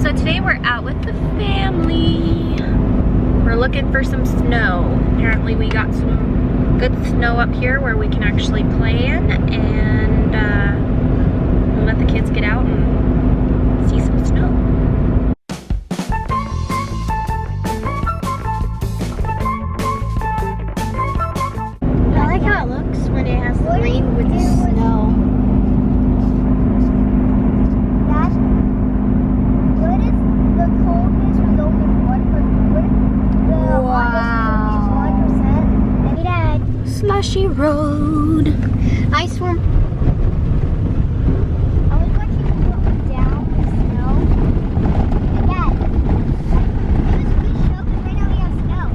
So today we're out with the family. We're looking for some snow. Apparently we got some good snow up here where we can actually play in, and we'll let the kids get out and see some snow. I like how it looks when it has the rain with the snow. Slushy road. I swim. I was watching you go down the snow. Dad, it was a good show, but right now we have snow.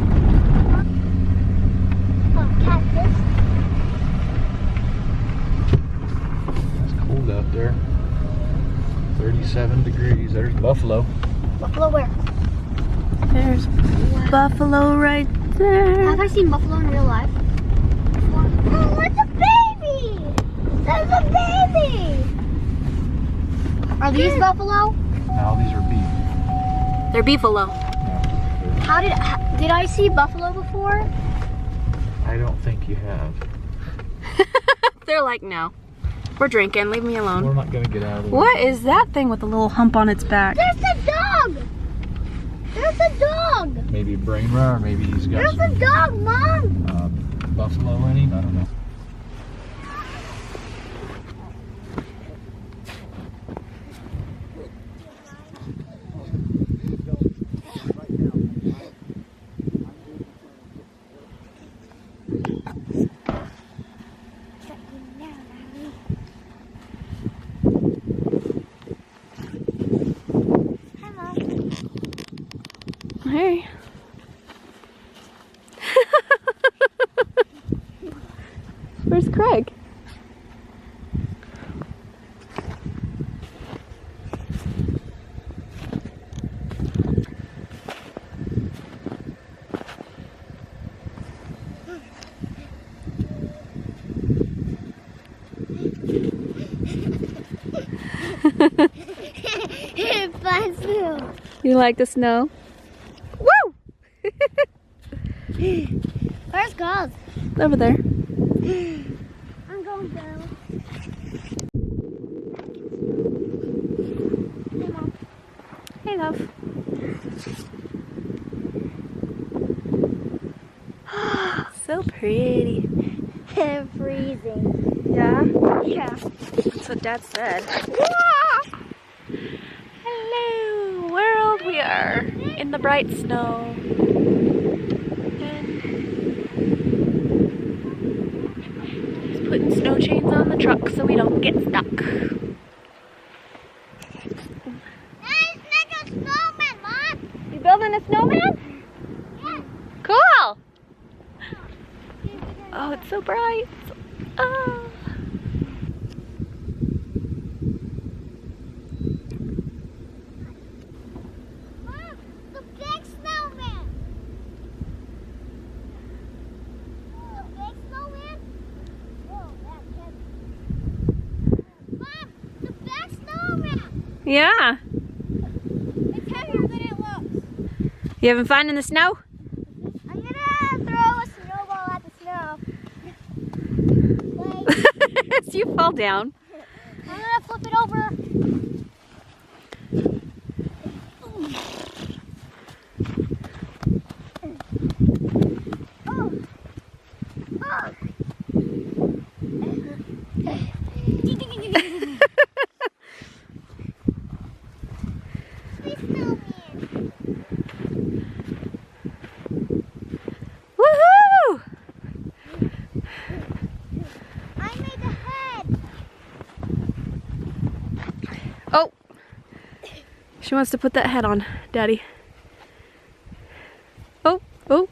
Oh, cactus. It's cold out there. 37 degrees. There's buffalo. Buffalo where? There's buffalo right there. Have I seen buffalo in real life? Oh, it's a baby! There's a baby! Are these buffalo? Now these are beef. They're beefalo. How did I see buffalo before? I don't think you have. They're like, no. We're drinking, leave me alone. We're not gonna get out of the way. What is that thing with the little hump on its back? There's a dog! There's a dog! Maybe a brain rot, or maybe he's got There's some a dog, Mom! buffalo in him. I don't know. Hi, Mom. Hey. Where's Craig? Fun too. You like the snow? Woo! Where's girls? Over there. I'm going down. Hey, Mom. Hey, love. So pretty. Freezing. Yeah? Yeah. That's what Dad said. Hello, world. We are in the bright snow. And just putting snow chains on the truck so we don't get stuck. Let's make a snowman, Mom. You building a snowman? Yeah. Cool. Oh, it's so bright. Oh. Mom, the big snowman. The big snowman? Oh, that's heavy. Mom, the big snowman. Yeah. It's heavier than it looks. You having fun in the snow? I'm gonna throw a snowball at the snow. Like, So you fall down. I'm gonna flip it over. Oh. Oh. Please snowman. Woohoo! I made the head. Oh, she wants to put that head on, Daddy. Oh, oh,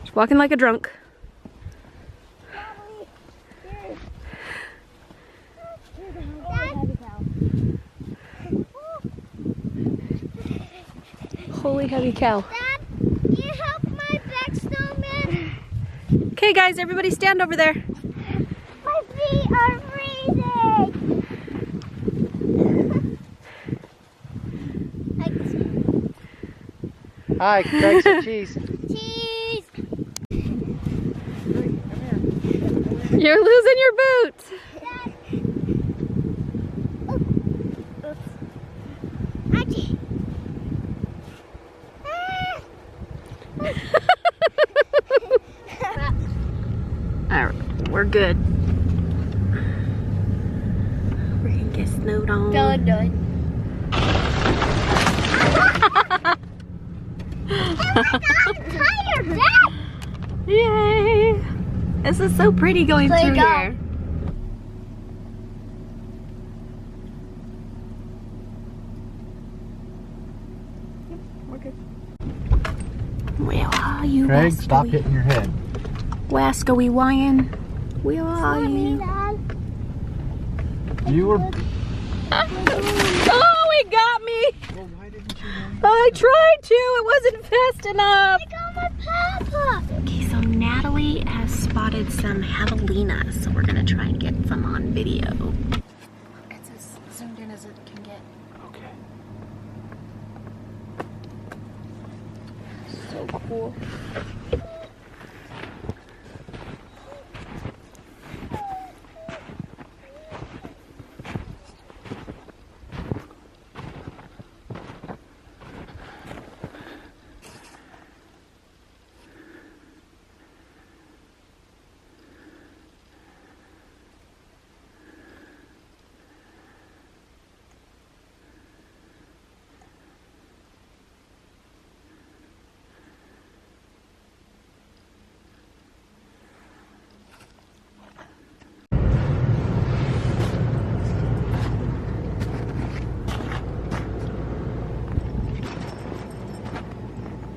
she's walking like a drunk. Holy heavy cow. Dad, you help my big snowman? Okay guys, everybody stand over there. My feet are freezing. I Hi, Craig said cheese. Cheese. You're losing your boots. Archie. Alright, we're good. We're gonna get snowed on. Done. I'm tired, Dad. Yay! This is so pretty going Play through go. here. We're good. Where are you, Craig, stop Wascoey? hitting your head. Wascoey Wyan? Where are you? Dad. You were. Oh, he got me! Well, why didn't you? I tried to, it wasn't fast enough. I got my papa. Okay, so Natalie has spotted some Javelina, so we're gonna try and get some on video. It's as zoomed in as it can get. Okay. So cool.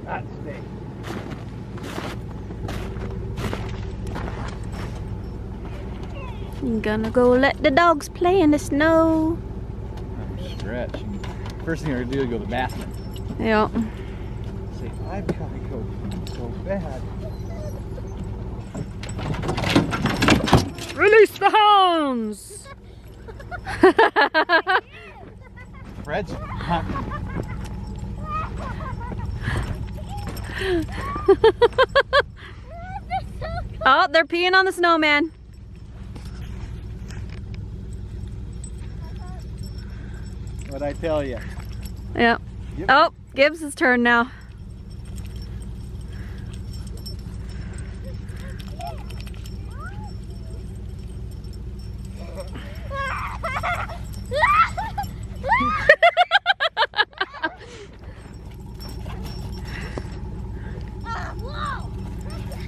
That's big. I'm gonna go let the dogs play in the snow. I'm stretching. First thing I'm gonna do is go to the bathroom. Yeah. Say, I've got to go so bad. Release the hounds! Fred's hunting. Oh, they're peeing on the snowman. What'd I tell you? Yeah. Yep. Oh, Gibbs' turn now.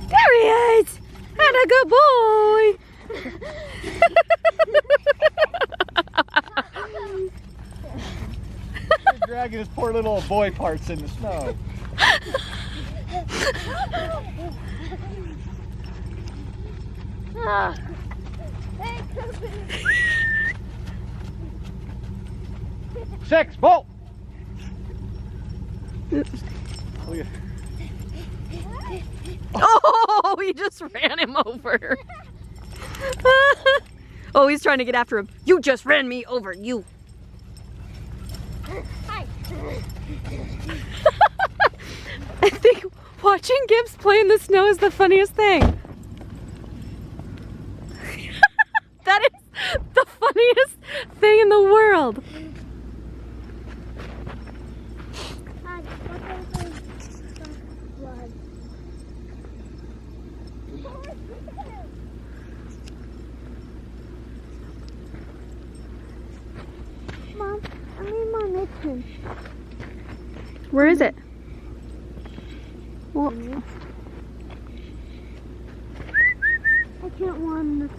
There he is! And a good boy! He's dragging his poor little boy parts in the snow. Six, bolt! Look at Oh, he just ran him over. Oh, he's trying to get after him. You just ran me over, you. I think watching Gibbs play in the snow is the funniest thing. That is the funniest thing in the world. Mom, I need my mitten. Where is it? Well, I can't want.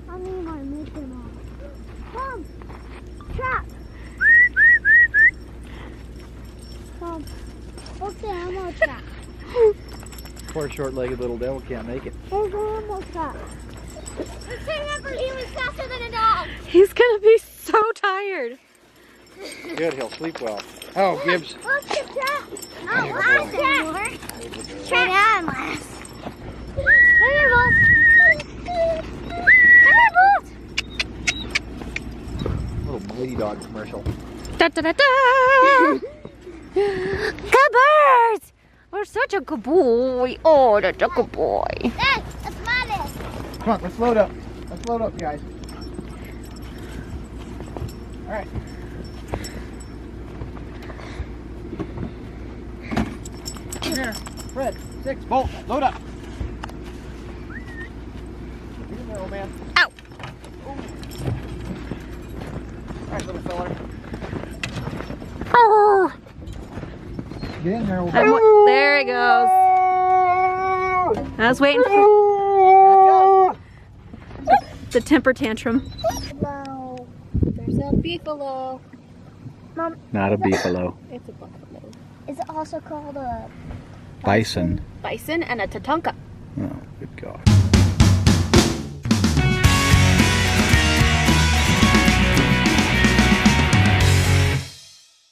I need my mitten on. Mom, trap. Mom, okay, I'm on trap. poor short-legged little devil can't make it. There's an animal trap. Remember, he was faster than a dog. he's gonna be so tired. Good, he'll sleep well. Oh, Gibbs. Look, the trap. Oh, last trap. Try that last. Come here, Bolt. Come here, Bolt. Little mighty dog commercial. Da da da da! Good birds! We're such a good boy. Oh, that's a good boy. Dad, that's mine. Come on, let's load up. Let's load up, guys. All right. Come here, Fred. 6, Bolt, load up. Get in there, old man. Ow! All right, little fella. Oh. Get in there, old I'm man. wa- there he goes. I was waiting for the temper tantrum. No. There's a beefalo. Mom, Not a beefalo. It's a buffalo. is it also called a Bison. Bison and a tatanka. Oh, good God.